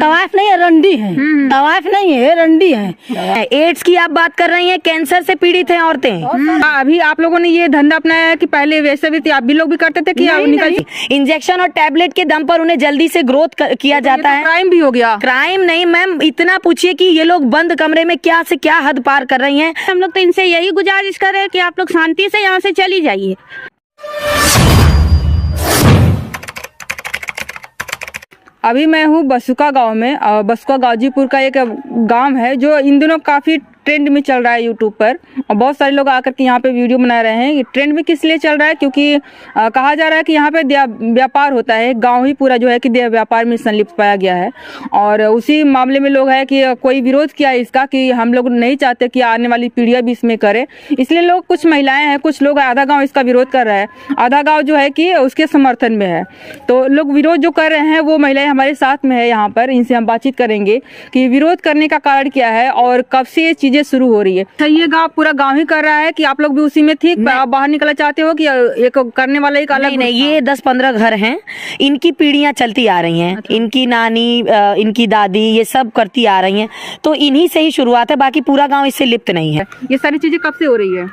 तवाइफ नहीं है, रंडी है। तवाइफ नहीं है, रंडी है। एड्स की आप बात कर रही हैं, कैंसर से पीड़ित हैं औरतें। अभी आप लोगों ने ये धंधा अपनाया है कि पहले वैसे भी आप भी लोग भी करते थे कि इंजेक्शन और टैबलेट के दम पर उन्हें जल्दी से ग्रोथ किया जाता है। क्राइम भी हो गया। क्राइम नहीं मैम, इतना पूछिए कि ये लोग बंद कमरे में क्या से क्या हद पार कर रही हैं। हम लोग तो इनसे यही गुजारिश कर रहे हैं कि आप लोग शांति से यहाँ से चली जाइए। अभी मैं हूँ बसुका गांव में। बसुका गाजीपुर का एक गांव है जो इन दिनों काफी ट्रेंड में चल रहा है यूट्यूब पर, और बहुत सारे लोग आकर के यहाँ पे वीडियो बना रहे हैं। ये ट्रेंड में किस लिए चल रहा है, क्योंकि कहा जा रहा है कि यहाँ पे व्यापार होता है। गांव ही पूरा जो है कि व्यापार में संलिप्त पाया गया है, और उसी मामले में लोग है कि कोई विरोध किया इसका कि हम लोग नहीं चाहते कि आने वाली पीढ़ियां भी इसमें करे। इसलिए लोग, कुछ महिलाएं हैं, कुछ लोग, आधा गाँव इसका विरोध कर रहा है, आधा गाँव जो है कि उसके समर्थन में है। तो लोग विरोध जो कर रहे हैं वो महिलाएं हमारे साथ में है यहाँ पर, इनसे हम बातचीत करेंगे कि विरोध करने का कारण क्या है और कब से ये चीजें शुरू हो रही है। तो ये गांव, पूरा गांव ही कर रहा है कि आप लोग भी उसी में थी, आप बाहर निकलना चाहते हो कि एक करने वाला एक अलग? नहीं, ये 10-15 घर हैं, इनकी पीढ़ियां चलती आ रही हैं। अच्छा। इनकी नानी, इनकी दादी, ये सब करती आ रही हैं, तो इन्हीं से ही शुरुआत है, बाकी पूरा गांव इससे लिप्त नहीं है। ये सारी चीजें कब से हो रही है?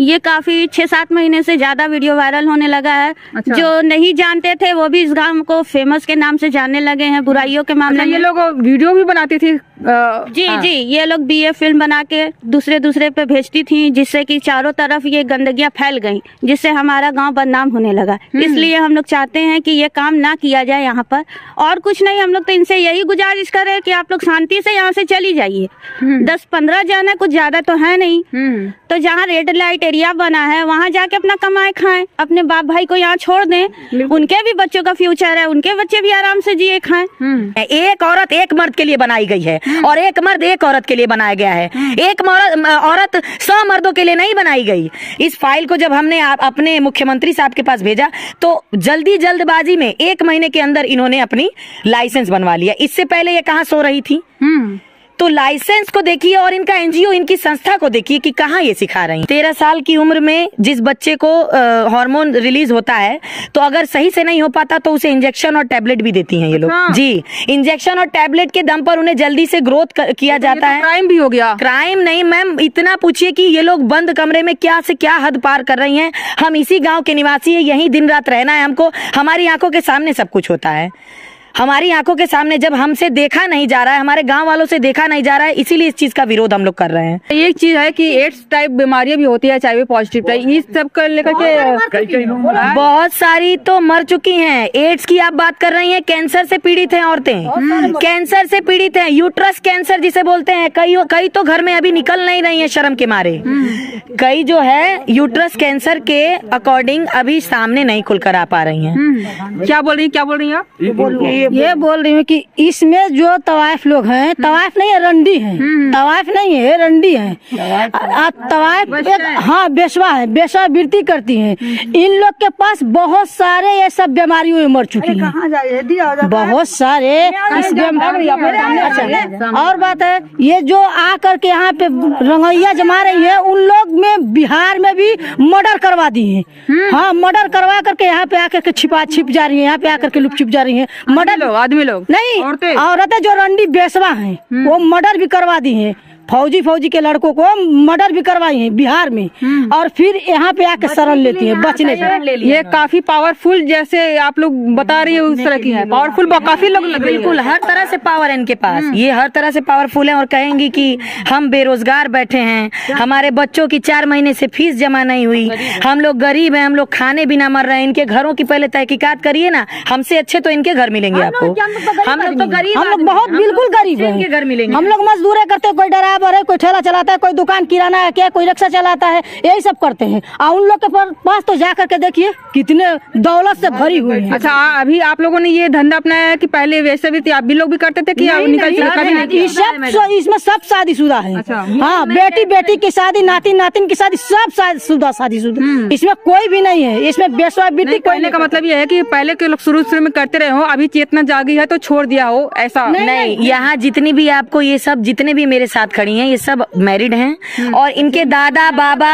ये काफी 6-7 महीने से ज्यादा वीडियो वायरल होने लगा है। अच्छा। जो नहीं जानते थे वो भी इस गांव को फेमस के नाम से जानने लगे हैं, बुराइयों के मामले में। ये लोग वीडियो भी बनाती थी? जी हाँ। जी, ये लोग BA फिल्म बना के दूसरे पे भेजती थी, जिससे कि चारों तरफ ये गंदगियां फैल गई, जिससे हमारा गांव बदनाम होने लगा। इसलिए हम लोग चाहते हैं कि ये काम ना किया जाए यहाँ पर, और कुछ नहीं। हम लोग तो इनसे यही गुजारिश कर रहे हैं कि आप लोग शांति से यहाँ से चली जाइए। 10-15 जन है, कुछ ज्यादा तो है नहीं। तो जहाँ रेड लाइट एरिया बना है वहाँ जाके अपना कमाए खाएं, अपने बाप भाई को यहाँ छोड़ दें। उनके भी बच्चों का फ्यूचर है, उनके बच्चे भी आराम से जिए खाएं। एक औरत एक मर्द के लिए बनाई गई है, और एक मर्द एक औरत के लिए बनाया गया है। एक औरत 100 मर्दों के लिए नहीं बनाई गई। इस फाइल को जब हमने अपने मुख्यमंत्री साहब के पास भेजा तो जल्दबाजी में 1 महीने के अंदर इन्होंने अपनी लाइसेंस बनवा लिया। इससे पहले ये कहाँ सो रही थी? तो लाइसेंस को देखिए और इनका NGO, इनकी संस्था को देखिए कि कहाँ ये सिखा रही हैं। 13 साल की उम्र में जिस बच्चे को हार्मोन रिलीज होता है, तो अगर सही से नहीं हो पाता तो उसे इंजेक्शन और टैबलेट भी देती हैं ये लोग। हाँ। जी, इंजेक्शन और टैबलेट के दम पर उन्हें जल्दी से ग्रोथ किया जाता है। क्राइम भी हो गया। क्राइम नहीं मैम, इतना पूछिए कि ये लोग बंद कमरे में क्या से क्या हद पार कर रही हैं। हम इसी गाँव के निवासी है, यही दिन रात रहना है हमको। हमारी आंखों के सामने सब कुछ होता है, हमारी आंखों के सामने जब हमसे देखा नहीं जा रहा है, हमारे गांव वालों से देखा नहीं जा रहा है, इसीलिए इस चीज का विरोध हम लोग कर रहे हैं। एक चीज है कि एड्स टाइप बीमारियां भी होती है, HIV पॉजिटिव टाइप, इस सब को लेकर के बहुत सारी तो मर चुकी हैं। एड्स की आप बात कर रही हैं, कैंसर से पीड़ित हैं औरतें, कैंसर से पीड़ित हैं, यूट्रस कैंसर जिसे बोलते हैं। कई तो घर में अभी निकल नहीं रही है शर्म के मारे। कई जो है यूट्रस कैंसर के अकॉर्डिंग अभी सामने नहीं खुलकर आ पा रही हैं। क्या बोल रही हैं आप? ये बोल रही हूँ कि इसमें जो तवाइफ लोग हैं, तवाइफ नहीं है, रंडी है। तवाइफ नहीं है, रंडी है। तवाइफ हाँ बेसवा है, बेसवावृत्ति करती हैं। इन लोग के पास बहुत सारे ये सब बीमारियों में मर चुकी हैं, बहुत सारे इस बीमारी। और बात है, ये जो आकर के यहाँ पे रंगैया जमा रही है, उन लोग में बिहार में भी मर्डर करवा दी है। हाँ, मर्डर करवा करके यहाँ पे आकर के छिप जा रही है, यहाँ पे आकर के छिप जा रही है। मर्डर आदमी लोग नहीं, औरतें जो रंडी बेसवा हैं वो मर्डर भी करवा दी हैं। फौजी के लड़कों को मर्डर भी करवाई है बिहार में, और फिर यहाँ पे आके शरण लेती है बचने से। ये काफी पावरफुल, जैसे आप लोग बता रही है उस तरह की है, पावरफुल काफी लोग लग रही है। बिल्कुल, हर तरह से पावर है इनके पास, ये हर तरह से पावरफुल है। और कहेंगी कि हम बेरोजगार बैठे हैं, हमारे बच्चों की 4 महीने से फीस जमा नहीं हुई, हम लोग गरीब हैं, हम लोग खाने बिना मर रहे हैं। इनके घरों की पहले तहकीकात करिए ना, हमसे अच्छे तो इनके घर मिलेंगे आपको। हम लोग तो गरीब, हम लोग बहुत बिल्कुल गरीब है, इनके घर मिलेंगे। हम लोग मजदूरी करते, कोई ड्राइवर है, कोई ठेला चलाता है, कोई दुकान किराना है, क्या कोई रिक्शा चलाता है, यही सब करते हैं। और उन लोग के पास तो जा करके देखिए कितने दौलत से भरी हुई है। अच्छा, अभी आप लोगों ने ये धंधा अपनाया है कि पहले वैसे भी आप भी लोग भी करते थे कि इसमें सब शादीशुदा है। हाँ, बेटी की शादी, नातिन की शादी, सब शादीशुदा। इसमें कोई भी नहीं है, इसमें बेसवावृत्ति। कहने का मतलब ये है कि पहले के लोग शुरू में करते रहे हो, अभी चेतना जागी है तो छोड़ दिया हो, ऐसा नहीं। यहाँ जितनी भी आपको ये सब, जितने भी मेरे साथ खड़ी खड़ी हैं ये सब मैरिड हैं और इनके दादा बाबा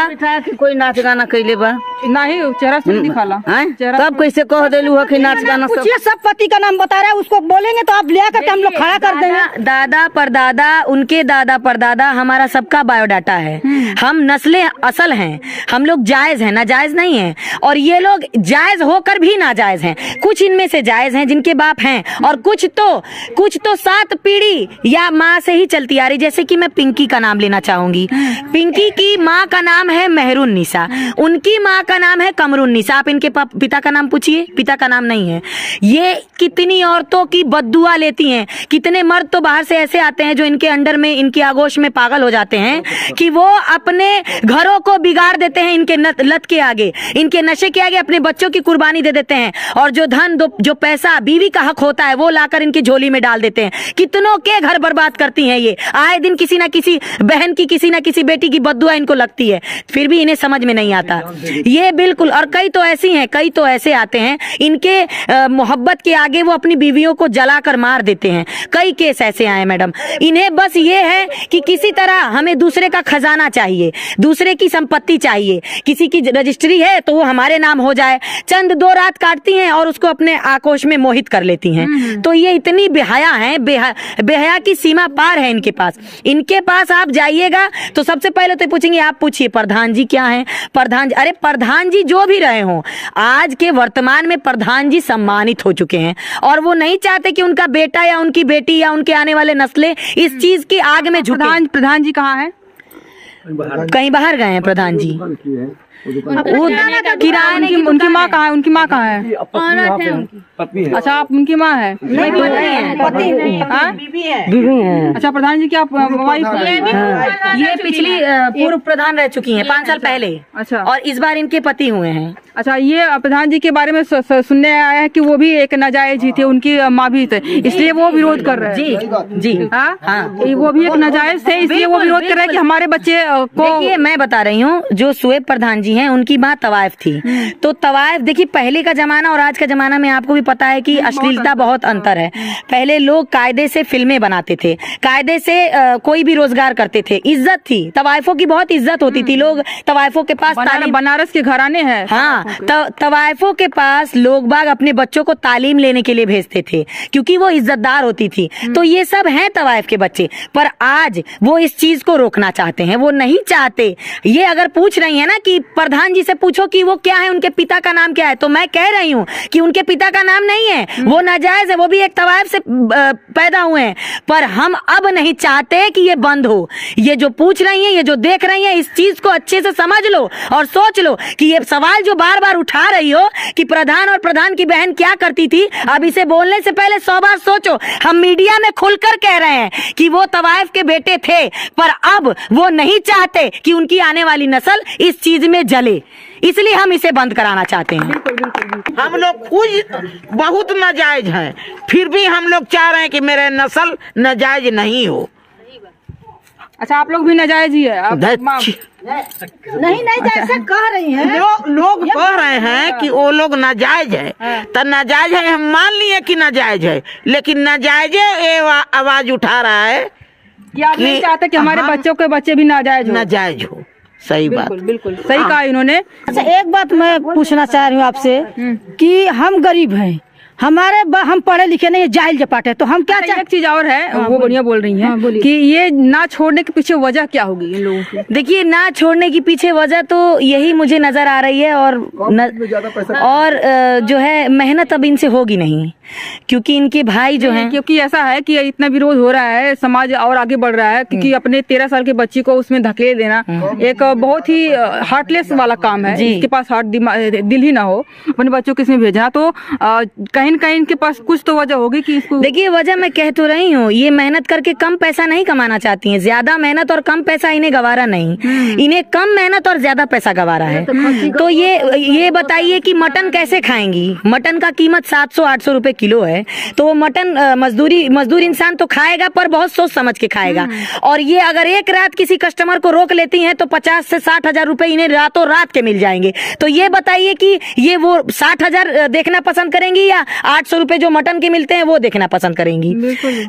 कोई नाच गाना कैले बा नहीं चेहरा से दिखाला चेहरा तब कैसे कह देलू है कि नाच गाना सब पूछिए, सब पति का नाम बता रहा है, उसको बोलेंगे तो आप ले करके हम लोग खड़ा कर देंगे। दादा परदादा उनके दादा परदादा हमारा सबका बायोडाटा है। हम नस्लें असल हैं, हम लोग जायज हैं, नाजायज नहीं है। और ये लोग जायज होकर भी नाजायज हैं। कुछ इनमें से जायज हैं जिनके बाप हैं और कुछ तो 7 पीढ़ी या माँ से ही चलती आ रही। जैसे कि मैं पिंकी का नाम लेना चाहूंगी। पिंकी की माँ का नाम है मेहरून निसा, उनकी माँ का नाम है कमरुन निसा। आप इनके पिता का नाम पूछिए, पिता का नाम नहीं है। ये कितनी औरतों की बद्दुआ लेती हैं। कितने मर्द तो बाहर से ऐसे आते हैं जो इनके अंडर में, इनकी आगोश में पागल हो जाते हैं कि वो अपने घरों को बिगाड़ देते हैं इनके लत के आगे, इनके नशे के आगे अपने बच्चों की कुर्बानी दे देते हैं। और जो धन जो पैसा बीवी का हक होता है वो लाकर इनकी झोली में डाल देते हैं। कितनों के घर बर्बाद करती हैं ये। आए दिन किसी ना किसी बहन की, किसी ना किसी बेटी की बद्दुआ इनको लगती है, फिर भी इन्हें समझ में नहीं आता ये बिल्कुल। और कई तो ऐसी हैं, कई तो ऐसे आते हैं इनके मोहब्बत के आगे वो अपनी बीवियों को जलाकर मार देते हैं। कई केस ऐसे आए मैडम। इन्हें बस ये है कि किसी तरह हमें दूसरे का खजाना चाहिए, दूसरे की संपत्ति चाहिए, किसी की रजिस्ट्री है तो वो हमारे नाम हो जाए। चंद 2 रात काटती हैं और उसको अपने आक्रोश में मोहित कर लेती हैं। तो ये इतनी बेहया है, बेहया की सीमा पार है इनके पास। इनके पास आप जाइएगा तो सबसे पहले तो पूछेंगे, आप पूछिए प्रधान जी क्या है। प्रधान जी, अरे प्रधान जी जो भी रहे हों, आज के वर्तमान में प्रधान जी सम्मानित हो चुके हैं और वो नहीं चाहते कि उनका बेटा या उनकी बेटी या उनके आने वाले नस्लें इस चीज की आग में झुके। प्रधान जी कहाँ है? कहीं बाहर गए हैं प्रधान जी। वो किराए ने उनकी माँ कहाँ है? उनकी माँ कहाँ है? अच्छा, आप उनकी माँ है? अच्छा, प्रधान जी क्या वाइफ है? ये पिछली पूर्व प्रधान रह चुकी हैं 5 साल पहले। अच्छा, और इस बार इनके पति हुए हैं। अच्छा, ये प्रधान जी के बारे में सुनने आया है कि वो भी एक नाजायज ही थे, उनकी माँ भी थे, इसलिए वो विरोध कर रहे हैं। जी हाँ, वो भी एक नाजायज थे, इसलिए वो विरोध कर रहे हैं कि हमारे बच्चे को। देखिए मैं बता रही हूँ, जो शुएब प्रधान जी हैं उनकी माँ तवाइफ थी। तो तवाइफ, देखिए पहले का जमाना और आज का जमाना में आपको भी पता है कि अश्लीलता बहुत अंतर है। पहले लोग कायदे से फिल्में बनाते थे, कायदे से कोई भी रोजगार करते थे, इज्जत थी। तवाइफों की बहुत इज्जत होती थी। लोग तवाइफों के पास बनारस के घराने हैं। हाँ, तवाइफों के पास लोग बाग अपने बच्चों को तालीम लेने के लिए भेजते थे क्योंकि वो इज्जतदार होती थी। तो ये सब हैं तवाइफ के बच्चे। पर आज वो इस चीज को रोकना चाहते हैं, वो नहीं चाहते। ये अगर पूछ रही है ना कि प्रधान जी से पूछो कि वो क्या है, उनके पिता का नाम क्या है, तो मैं कह रही हूँ कि उनके पिता का नाम नहीं है, वो नाजायज है, वो भी एक तवाइफ से पैदा हुए हैं। पर हम अब नहीं चाहते कि ये बंद हो। ये जो पूछ रही हैं, ये जो देख रही हैं, इस चीज को अच्छे से समझ लो और सोच लो कि ये सवाल जो बार बार उठा रही हो कि प्रधान और प्रधान की बहन क्या करती थी, अब इसे बोलने से पहले 100 बार सोचो। हम मीडिया में खुलकर कह रहे हैं कि वो तवाइफ के बेटे थे, पर अब वो नहीं चाहते कि उनकी आने वाली नस्ल इस चीज में जले, इसलिए हम इसे बंद कराना चाहते हैं। हम लोग कुछ बहुत नाजायज हैं, फिर भी हम लोग चाह रहे हैं कि मेरे नस्ल नाजायज नहीं हो। अच्छा, आप लोग भी नाजायज ही है? नहीं जैसे कह रही हैं लोग कह रहे हैं कि वो लोग नाजायज है, तो नाजायज है, हम मान लिए कि नाजायज है, लेकिन नाजायज ये आवाज उठा रहा है कि आप नहीं चाहते कि हमारे बच्चों के बच्चे भी नाजायज हो। सही बात, बिल्कुल सही कहा इन्होंने। अच्छा, एक बात मैं पूछना चाह रही हूँ आपसे कि हम गरीब हैं, हम पढ़े लिखे नहीं, जाहिल जपाट है, तो हम क्या एक चीज और है, वो बढ़िया बोल रही हैं कि ये ना छोड़ने के पीछे वजह क्या होगी इन लोगों की? देखिए, ना छोड़ने की पीछे वजह तो यही मुझे नजर आ रही है और जो है मेहनत अब इनसे होगी नहीं, क्योंकि इनके भाई जो हैं, क्योंकि ऐसा है कि इतना विरोध हो रहा है, समाज और आगे बढ़ रहा है, क्योंकि अपने 13 साल के बच्ची को उसमें धकेल देना एक बहुत ही हार्टलेस वाला काम है। इसके पास दिल ही ना हो अपने बच्चों को इसमें भेजना, तो कहीं न कहीं इनके पास कुछ तो वजह होगी कि इसको। देखिए, वजह मैं कह तो रही हूँ, ये मेहनत करके कम पैसा नहीं कमाना चाहती हैं। ज्यादा मेहनत और कम पैसा इन्हें गवारा नहीं, इन्हें कम मेहनत और ज्यादा पैसा गवारा है। तो ये बताइए कि मटन कैसे खाएंगी? मटन का कीमत 700-800 रुपए किलो है, तो वो मटन मजदूर इंसान तो खाएगा, पर बहुत सोच समझ के खाएगा। और ये अगर एक रात किसी कस्टमर को रोक लेती हैं तो 50 से 60 हजार रुपए इन्हें रातों रात के मिल जाएंगे। तो ये बताइए कि ये वो 60 हजार देखना पसंद करेंगी या 800 रुपए जो मटन के मिलते हैं वो देखना पसंद करेंगी।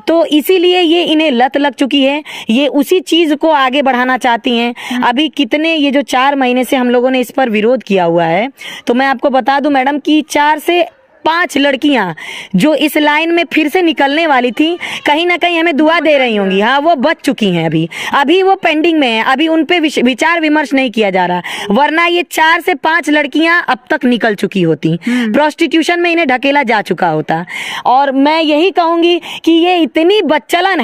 तो इसीलिए ये इन्हें लत लग चुकी है, ये उसी चीज को आगे बढ़ाना चाहती हैं। अभी कितने, ये जो 4 महीने से हम लोगों ने इस पर विरोध किया हुआ है, तो मैं आपको बता दूं मैडम कि 4 से 5 लड़कियां जो इस लाइन में फिर से निकलने वाली थी, कहीं ना कहीं हमें दुआ दे रही होंगी। हाँ, वो बच चुकी हैं, अभी वो पेंडिंग में है, अभी उन पे विचार विमर्श नहीं किया जा रहा, वरना ये 4 से 5 लड़कियां अब तक निकल चुकी होती, प्रोस्टिट्यूशन में इन्हें ढकेला जा चुका होता। और मैं यही कहूंगी कि ये इतनी बदचलन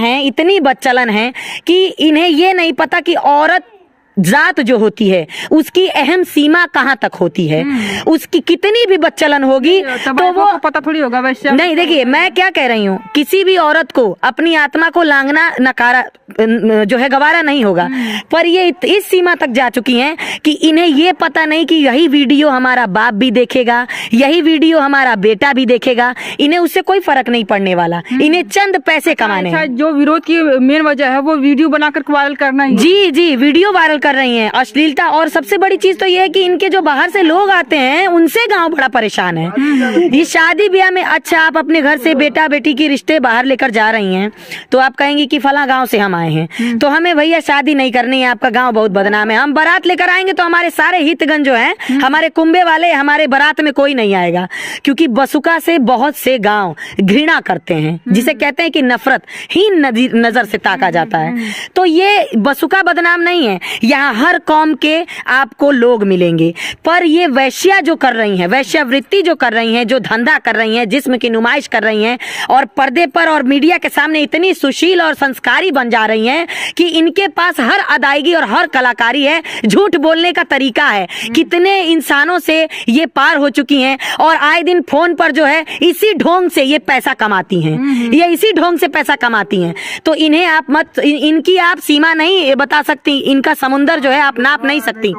है कि इन्हें ये नहीं पता कि औरत जात जो होती है उसकी अहम सीमा कहाँ तक होती है, उसकी कितनी भी बदचलन होगी तो वो पता थोड़ी होगा वैसे। नहीं, देखिए मैं क्या कह रही हूँ, किसी भी औरत को अपनी आत्मा को लांघना नकारा जो है गवारा नहीं होगा, पर ये इस सीमा तक जा चुकी हैं कि इन्हें ये पता नहीं कि यही वीडियो हमारा बाप भी देखेगा, यही वीडियो हमारा बेटा भी देखेगा, इन्हें उससे कोई फर्क नहीं पड़ने वाला, इन्हें चंद पैसे कमाने हैं। जो विरोध की मेन वजह है वो वीडियो बनाकर वायरल करना ही। जी, वीडियो वायरल कर रही हैं, अश्लीलता। और सबसे बड़ी चीज तो ये है कि इनके जो बाहर से लोग आते हैं उनसे गांव बड़ा परेशान है। ये शादी ब्याह में, अच्छा आप अपने घर से बेटा बेटी की रिश्ते बाहर लेकर जा रही हैं तो आप कहेंगी कि फला गांव से हम आए हैं, तो हमें भैया शादी नहीं करनी है, आपका गांव बहुत बदनाम है। हम बारात लेकर आएंगे तो हमारे सारे हितगण जो हैं, हमारे कुंबे वाले, हमारे बारात में कोई नहीं आएगा, क्योंकि बसुका से बहुत से गांव घृणा करते हैं, जिसे कहते हैं कि नफरत ही नजर से ताका जाता है। तो ये बसुका बदनाम नहीं है, यहाँ हर कौम के आपको लोग मिलेंगे, पर ये वैश्या जो कर रही हैं, वैश्यावृत्ति जो कर रही हैं, जो धंधा कर रही हैं, जिस्म की नुमाइश कर रही हैं और पर्दे पर और मीडिया के सामने इतनी सुशील और संस्कारी बन जा रही हैं कि इनके पास हर अदायगी और हर कलाकारी है, झूठ बोलने का तरीका है। कितने इंसानों से ये पार हो चुकी हैं और आए दिन फोन पर जो है इसी ढोंग से ये पैसा कमाती हैं, ये इसी ढोंग से पैसा कमाती हैं। तो इन्हें आप मत, इनकी आप सीमा नहीं बता सकती, इनका समुंदर जो है आप नाप नहीं सकती।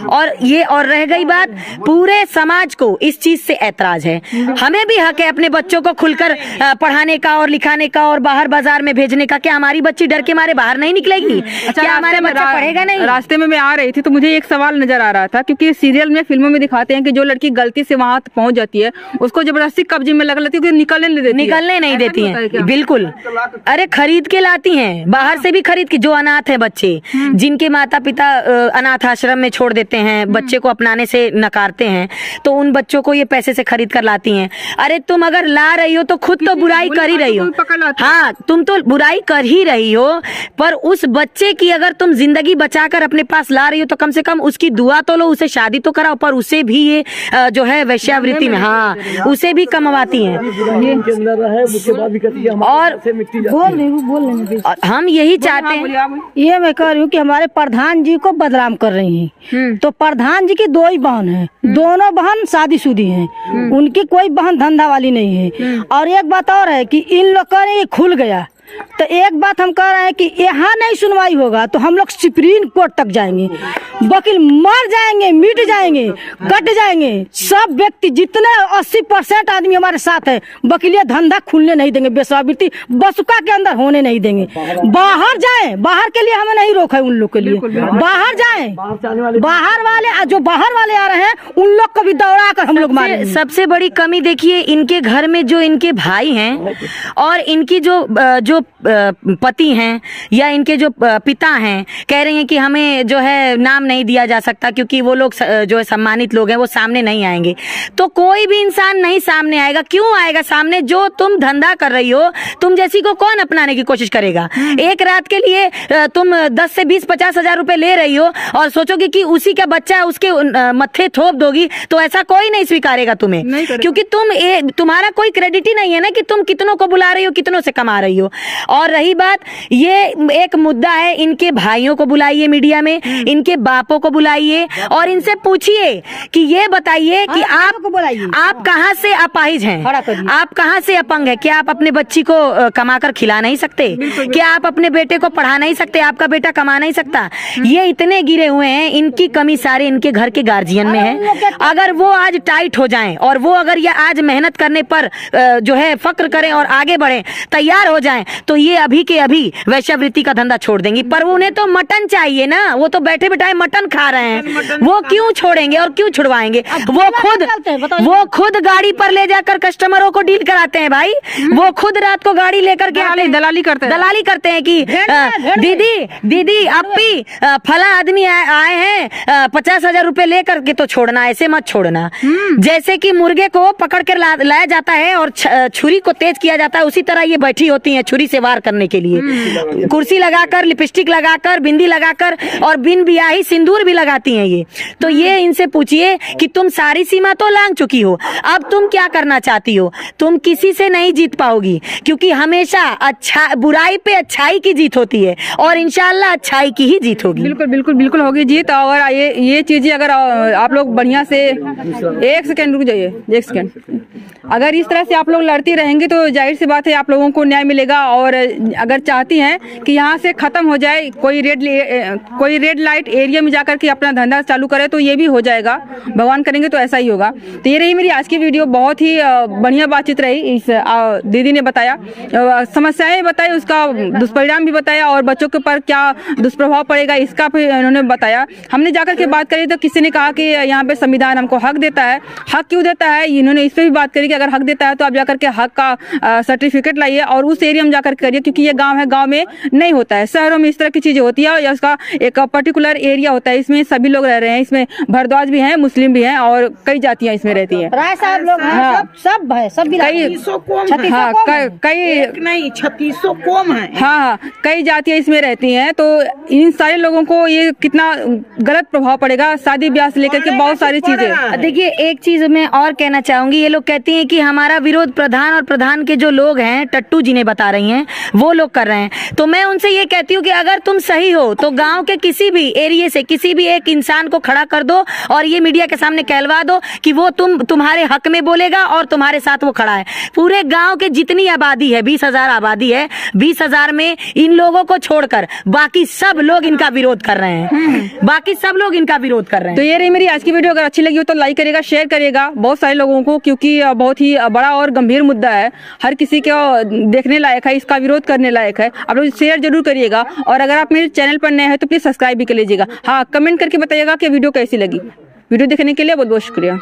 और रह गई बात, पूरे समाज को इस चीज से ऐतराज है। हमें भी हक है अपने बच्चों को खुलकर पढ़ाने का और लिखाने का और बाहर बाजार में भेजने का। क्या हमारी बच्ची डर के मारे बाहर नहीं निकलेगी? क्या हमारे बच्चा पढ़ेगा नहीं? रास्ते में मैं आ रही थी तो मुझे एक सवाल नजर आ रहा था, क्योंकि सीरियल में, फिल्मों में दिखाते हैं कि जो लड़की गलती से वहां पहुंच जाती है उसको जबरदस्ती कब्जे में लगा लेती है, निकलने नहीं देती है। बिल्कुल, अरे खरीद के लाती हैं, बाहर से भी खरीद के। जो अनाथ है बच्चे, जिनके माता पिता अनाथ आश्रम में छोड़ देते हैं, बच्चे को अपनाने से नकारते हैं, तो उन बच्चों को ये पैसे से खरीद कर लाती हैं। अरे तुम अगर ला रही हो तो खुद तो बुराई कर ही रही हो। हाँ, तुम तो बुराई कर ही रही हो, पर उस बच्चे की अगर तुम जिंदगी बचाकर अपने पास ला रही हो तो कम से कम उसकी दुआ तो लो, उसे शादी तो कराओ। पर उसे भी ये जो है वैश्यावृत्ति में, हाँ, उसे भी कमवाती हैं। और हम यही चाहते हैं, ये मैं कह रही हूँ कि हमारे प्रधान जी को बदनाम कर रही हैं। तो प्रधान जी की 2 ही बहन है, दोनों बहन शादीशुदी हैं, उनकी कोई बहन धंधा वाली नहीं है। और एक बात और है कि इन लोग का ये खुल गया, तो एक बात हम कह रहे हैं कि यहाँ नहीं सुनवाई होगा तो हम लोग सुप्रीम कोर्ट तक जाएंगे, वकील मर जाएंगे, मिट जाएंगे, कट जाएंगे। सब व्यक्ति जितने 80% आदमी हमारे साथ है, वकीलिया धंधा खुलने नहीं देंगे, वेश्यावृत्ति बसुका के अंदर होने नहीं देंगे। बाहर जाए, बाहर के लिए हमें नहीं रोका है, उन लोग के लिए बाहर जाए, बाहर वाले जो बाहर वाले आ रहे हैं उन लोग को भी दौड़ा कर हम लोग मारेंगे। सबसे बड़ी कमी देखिए, इनके घर में जो इनके भाई हैं और इनकी जो पति हैं या इनके जो पिता हैं, कह रहे हैं कि हमें जो है नाम नहीं दिया जा सकता क्योंकि वो लोग जो है सम्मानित लोग हैं, वो सामने नहीं आएंगे। तो कोई भी इंसान नहीं सामने आएगा। क्यों आएगा सामने? जो तुम धंधा कर रही हो, तुम जैसी को कौन अपनाने की कोशिश करेगा? एक रात के लिए तुम 10 से 20-50 हजार रुपए ले रही हो और सोचोगे कि उसी का बच्चा उसके मत्थे थोप दोगी, तो ऐसा कोई नहीं स्वीकारेगा तुम्हें, क्योंकि तुम्हारा कोई क्रेडिट ही नहीं है ना कि तुम कितनों को बुला रही हो, कितनों से कमा रही हो। और रही बात, ये एक मुद्दा है, इनके भाइयों को बुलाइए मीडिया में, इनके बापों को बुलाइए और इनसे पूछिए कि ये बताइए कि आप कहाँ से अपाहिज हैं, आप कहाँ से अपंग है? क्या आप अपने बच्ची को कमाकर खिला नहीं सकते? क्या आप अपने बेटे को पढ़ा नहीं सकते? आपका बेटा कमा नहीं सकता? ये इतने गिरे हुए हैं, इनकी कमी सारे इनके घर के गार्जियन में है। अगर वो आज टाइट हो जाएं और वो अगर ये आज मेहनत करने पर जो है फक्र करें और आगे बढ़े, तैयार हो जाएं, तो ये अभी के अभी वैश्यावृत्ति का धंधा छोड़ देंगी। पर उन्हें तो मटन चाहिए ना, वो तो बैठे बैठाए मटन खा रहे हैं, वो क्यों छोड़ेंगे और क्यों छुड़वाएंगे? वो खुद गाड़ी पर ले जाकर कस्टमरों को डील कराते हैं भाई। वो खुद रात को गाड़ी लेकर के आते हैं, दलाली करते हैं कि दीदी अपी फला आदमी आए हैं 50,000 रुपए लेकर के, तो छोड़ना, ऐसे मत छोड़ना। जैसे कि मुर्गे को पकड़ कर लाया जाता है और छुरी को तेज किया जाता है, उसी तरह ये बैठी होती हैं छुरी से वार करने के लिए। कुर्सी लगाकर, लिपस्टिक लगाकर, बिंदी लगाकर और बिन बियाही सिंदूर भी लगाती हैं ये। तो ये इनसे पूछिए कि तुम सारी सीमा तो लांघ चुकी हो, अब तुम क्या करना चाहती हो? तुम किसी से नहीं जीत पाओगी, क्योंकि हमेशा बुराई पे अच्छाई की जीत होती है और इंशाल्लाह अच्छाई की ही जीत होगी। बिल्कुल होगी जीत। और ये चीजें अगर आप लोग बढ़िया से, एक सेकंड रुक जाइए, एक सेकंड, अगर इस तरह से आप लोग लड़ती रहेंगे तो जाहिर सी बात है आप लोगों को न्याय मिलेगा। और अगर चाहती हैं कि यहाँ से खत्म हो जाए, कोई रेड लाइट एरिया में जाकर के अपना धंधा चालू करे, तो ये भी हो जाएगा, भगवान करेंगे तो ऐसा ही होगा। तो ये रही मेरी आज की वीडियो, बहुत ही बढ़िया बातचीत रही। इस दीदी ने बताया, समस्याएं बताई, उसका दुष्परिणाम भी बताया और बच्चों के ऊपर क्या दुष्प्रभाव पड़ेगा इसका भी उन्होंने बताया। हमने जाकर के बात करी तो किसी ने कहा कि यहाँ पे संविधान हमको हक देता है। हक क्यों देता है, इन्होंने इस पे भी बात करी कि अगर हक देता है तो आप जाकर के हक का सर्टिफिकेट लाइए और उस एरिया में जाकर करिए, क्योंकि ये गांव है, गांव में नहीं होता है। शहरों में इस तरह की चीजें होती है, या उसका एक पर्टिकुलर एरिया होता है, इसमें सभी लोग रह रहे हैं, इसमें भारद्वाज भी हैं, मुस्लिम भी हैं और कई जातियां इसमें रहती हैं। राय साहब लोग हैं, सब है, सब कई 3600 कौम है। हाँ, कई जातियां इसमें रहती हैं। तो इन सारे लोगों को ये कितना गलत प्रभाव पड़ेगा, शादी ब्याह से लेकर के बहुत सारी चीजें। देखिए, एक चीज मैं और कहना चाहूंगी, ये लोग कहती हैं कि हमारा विरोध प्रधान और प्रधान के जो लोग हैं, टट्टू जी ने बता रही हैं, वो लोग कर रहे हैं। तो मैं उनसे ये कहती हूँ कि अगर तुम सही हो तो गांव के किसी भी एरिया से किसी भी एक इंसान को खड़ा कर दो और ये मीडिया के सामने कहलवा दो कि वो तुम्हारे हक में बोलेगा और तुम्हारे साथ वो खड़ा है। पूरे गांव के जितनी आबादी है, 20,000 आबादी है, 20,000 में इन लोगों को छोड़कर बाकी सब लोग इनका विरोध कर रहे हैं, बाकी सब लोग इनका विरोध कर रहे हैं। तो ये रही मेरी आज की वीडियो, अगर अच्छी लगी हो तो लाइक करेगा, शेयर करेगा बहुत सारे लोगों को, क्योंकि बहुत ही बड़ा और गंभीर मुद्दा है, हर किसी को देखने लायक है, इसका विरोध करने लायक है। आप लोग शेयर जरूर करिएगा और अगर आप मेरे चैनल पर नए हैं तो प्लीज सब्सक्राइब भी कर लीजिएगा। हाँ, कमेंट करके बताइएगा कि वीडियो कैसी लगी। वीडियो देखने के लिए बहुत बहुत शुक्रिया।